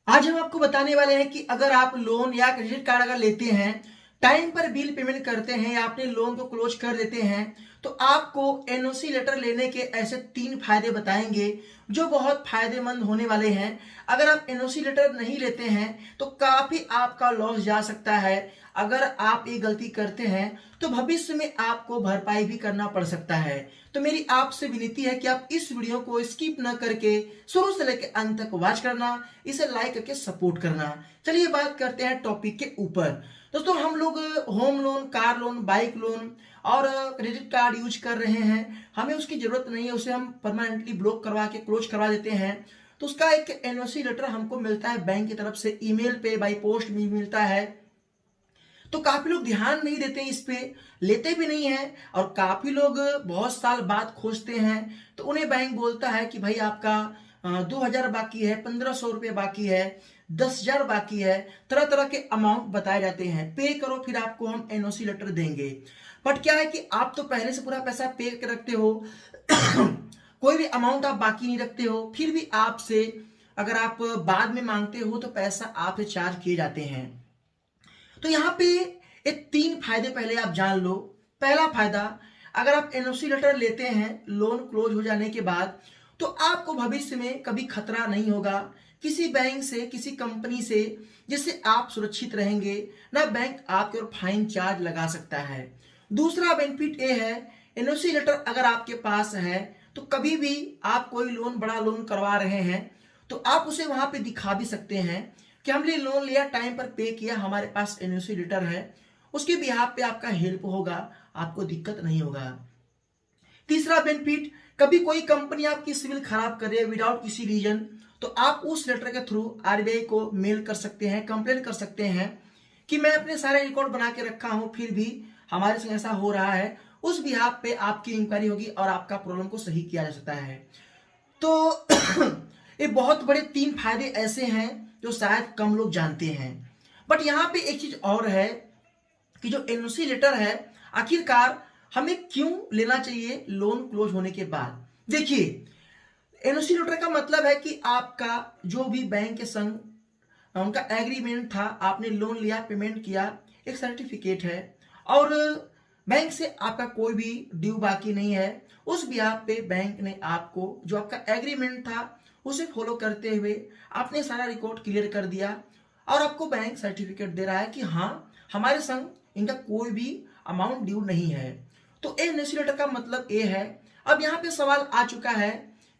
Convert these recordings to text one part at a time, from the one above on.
आज हम आपको बताने वाले हैं कि अगर आप लोन या क्रेडिट कार्ड अगर लेते हैं, टाइम पर बिल पेमेंट करते हैं या अपने लोन को क्लोज कर देते हैं, तो आपको एनओसी लेटर लेने के ऐसे 3 फायदे बताएंगे जो बहुत फायदेमंद होने वाले हैं। अगर आप एनओसी लेटर नहीं लेते हैं तो काफी आपका लॉस जा सकता है। अगर आप ये गलती करते हैं तो भविष्य में आपको भरपाई भी करना पड़ सकता है। तो मेरी आपसे विनती है कि आप इस वीडियो को स्किप न करके शुरू से लेकर अंत तक वॉच करना, इसे लाइक करके सपोर्ट करना। चलिए बात करते हैं टॉपिक के ऊपर। दोस्तों, हम लोग home loan, car loan, bike loan और क्रेडिट कार्ड यूज कर रहे हैं। हमें उसकी जरूरत नहीं है, उसे हम परमानेंटली ब्लॉक करवा के क्लोज करवा देते हैं। तो उसका एक एनओसी लेटर हमको मिलता है बैंक की तरफ से, ईमेल पे, बाई पोस्ट भी मिलता है। तो काफी लोग ध्यान नहीं देते इस पे, लेते भी नहीं है। और काफी लोग बहुत साल बाद खोजते हैं तो उन्हें बैंक बोलता है कि भाई आपका 2,000 बाकी है, 1,500 रुपये बाकी है, 10,000 बाकी है। तरह तरह के अमाउंट बताए जाते हैं, पे करो फिर आपको हम एनओसी लेटर देंगे। बट क्या है कि आप तो पहले से पूरा पैसा पे कर रखते हो कोई भी अमाउंट आप बाकी नहीं रखते हो, फिर भी आपसे अगर आप बाद में मांगते हो तो पैसा आपसे चार्ज किए जाते हैं। तो यहाँ पे ये 3 फायदे पहले आप जान लो। पहला फायदा, अगर आप एनओसी लेटर लेते हैं लोन क्लोज हो जाने के बाद, तो आपको भविष्य में कभी खतरा नहीं होगा किसी बैंक से, किसी कंपनी से, जिससे आप सुरक्षित रहेंगे। ना बैंक आपके और फाइन चार्ज लगा सकता है। दूसरा बेनिफिट ये है, एनओसी लेटर अगर आपके पास है तो कभी भी आप कोई लोन, बड़ा लोन करवा रहे हैं तो आप उसे वहां पे दिखा भी सकते हैं कि हमने लोन लिया, टाइम पर पे किया, हमारे पास एनओसी लेटर है। उसके बिहाफ पे आपका हेल्प होगा, आपको दिक्कत नहीं होगा। तीसरा बेनिफिट, कभी कोई कंपनी आपकी सिविल खराब करे विदाउट किसी रीजन, तो आप उस लेटर के थ्रू आरबीआई को मेल कर सकते हैं, कंप्लेन कर सकते हैं कि मैं अपने सारे रिकॉर्ड बना के रखा हूं, फिर भी हमारे संग ऐसा हो रहा है। उस बिहाफ पे आपकी इंक्वायरी होगी और आपका प्रॉब्लम को सही किया जा सकता है। तो ये बहुत बड़े 3 फायदे ऐसे हैं जो शायद कम लोग जानते हैं। बट यहाँ पे एक चीज और है कि जो एनओसी लेटर है, आखिरकार हमें क्यों लेना चाहिए लोन क्लोज होने के बाद। देखिए, एनओसी लेटर का मतलब है कि आपका जो भी बैंक के संग उनका एग्रीमेंट था, आपने लोन लिया, पेमेंट किया, एक सर्टिफिकेट है। और बैंक से आपका कोई भी ड्यू बाकी नहीं है। उस बिहाफ पे बैंक ने आपको जो आपका एग्रीमेंट था उसे फॉलो करते हुए आपने सारा रिकॉर्ड क्लियर कर दिया और आपको बैंक सर्टिफिकेट दे रहा है कि हाँ, हमारे संग इनका कोई भी अमाउंट ड्यू नहीं है। तो एनओसी लेटर का मतलब ये है। अब यहाँ पे सवाल आ चुका है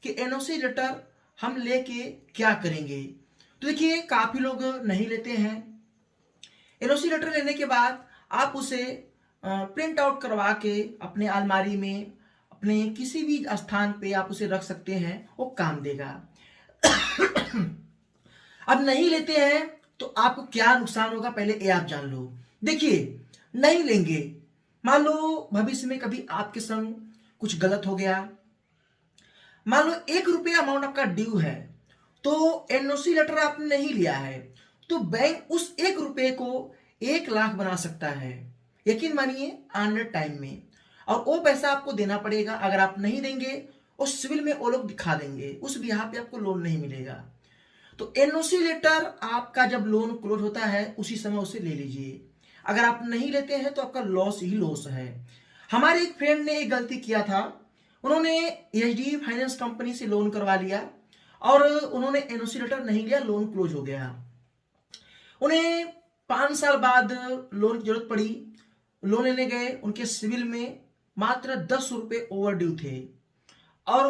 कि एनओसी लेटर हम लेके क्या करेंगे। तो देखिए, काफी लोग नहीं लेते हैं। एनओसी लेटर लेने के बाद आप उसे प्रिंट आउट करवा के अपने अलमारी में, अपने किसी भी स्थान पे आप उसे रख सकते हैं, वो काम देगा। अब नहीं लेते हैं तो आपको क्या नुकसान होगा पहले ये आप जान लो। देखिए, नहीं लेंगे, मान लो भविष्य में कभी आपके संग कुछ गलत हो गया, मान लो 1 रुपया अमाउंट आपका ड्यू है, तो एनओसी लेटर आपने नहीं लिया है, तो बैंक उस 1 रुपये को 1 लाख बना सकता है, यकीन मानिए, आने टाइम में। और वो पैसा आपको देना पड़ेगा। अगर आप नहीं देंगे, उस सिविल में वो लोग दिखा देंगे, उस बिहाफ पे आपको लोन नहीं मिलेगा। तो एनओसी लेटर आपका जब लोन क्लोज होता है उसी समय उसे ले लीजिए। अगर आप नहीं लेते हैं तो आपका लॉस ही लॉस है। हमारे एक फ्रेंड ने एक गलती किया था। उन्होंने एचडीबी फाइनेंस कंपनी से लोन करवा लिया और उन्होंने एनओसी लेटर नहीं लिया, लोन क्लोज हो गया। उन्हें 5 साल बाद लोन की जरूरत पड़ी, लोन लेने गए, उनके सिविल में मात्र 10 रुपये ओवर ड्यू थे। और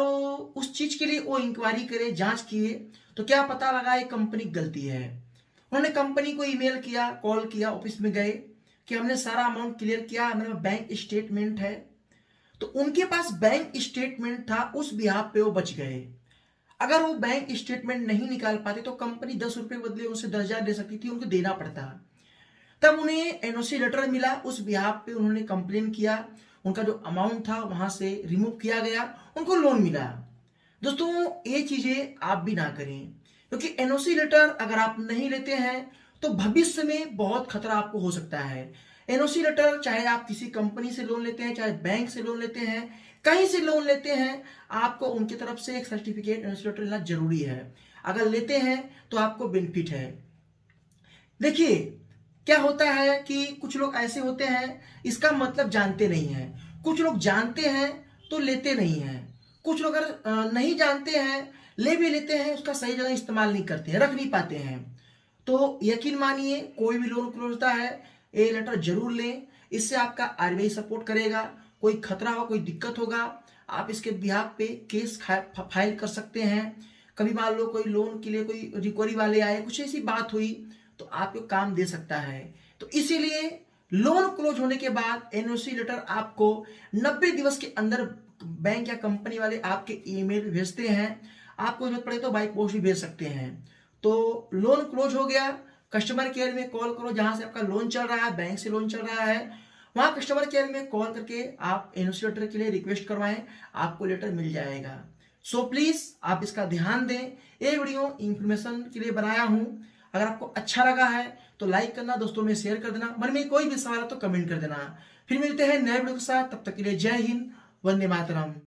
उस चीज के लिए वो इंक्वायरी करे, जांच किए, तो क्या पता लगा ये कंपनी की गलती है। उन्होंने कंपनी को ईमेल किया, कॉल किया, ऑफिस में गए कि हमने सारा अमाउंट क्लियर किया, मेरा बैंक स्टेटमेंट है। तो उनके पास बैंक स्टेटमेंट था, उस बिहाफ पे वो बच गए। अगर वो बैंक स्टेटमेंट नहीं निकाल पाते तो कंपनी 10 रुपये के बदले उनसे 10,000 दे सकती थी, उनको देना पड़ता। तब उन्हें एनओसी लेटर मिला, उस बिहाफ पे उन्होंने कंप्लेन किया, उनका जो अमाउंट था वहां से रिमूव किया गया, उनको लोन मिला। दोस्तों, ये चीजें आप भी ना करें, क्योंकि एनओसी लेटर अगर आप नहीं लेते हैं तो भविष्य में बहुत खतरा आपको हो सकता है। एनओसी लेटर, चाहे आप किसी कंपनी से लोन लेते हैं, चाहे बैंक से लोन लेते हैं, कहीं से लोन लेते हैं, आपको उनकी तरफ से एक सर्टिफिकेट एनओसी लेटर लेना जरूरी है। अगर लेते हैं तो आपको बेनिफिट है। देखिए क्या होता है कि कुछ लोग ऐसे होते हैं, इसका मतलब जानते नहीं हैं। कुछ लोग जानते हैं तो लेते नहीं हैं। कुछ लोग अगर नहीं जानते हैं, ले भी लेते हैं, उसका सही जगह इस्तेमाल नहीं करते हैं, रख नहीं पाते हैं। तो यकीन मानिए, कोई भी लोन क्लोज होता है, ये लेटर जरूर लें। इससे आपका आरबीआई सपोर्ट करेगा। कोई खतरा हो, कोई दिक्कत होगा, आप इसके बिहाफ पे केस फाइल कर सकते हैं। कभी मान लो कोई लोन के लिए कोई रिकवरी वाले आए, कुछ ऐसी बात हुई, तो आपको काम दे सकता है। तो इसीलिए लोन क्लोज होने के बाद एनओसी लेटर आपको 90 दिवस के अंदर बैंक या कंपनी वाले आपके ईमेल भेजते हैं। आपको जरूरत पड़े तो बाई पोस्ट भी भेज सकते हैं। तो लोन क्लोज हो गया, कस्टमर केयर में कॉल करो, जहां से आपका लोन चल रहा है, बैंक से लोन चल रहा है, वहां कस्टमर केयर में कॉल करके आप एनओसी लेटर के लिए रिक्वेस्ट करवाएं, आपको लेटर मिल जाएगा। सो प्लीज आप इसका ध्यान दें। ये वीडियो इंफॉर्मेशन के लिए बनाया हूं। अगर आपको अच्छा लगा है तो लाइक करना, दोस्तों में शेयर कर देना, मन में कोई भी सवाल है तो कमेंट कर देना। फिर मिलते हैं नए वीडियो के साथ, तब तक के लिए जय हिंद, वंदे मातरम।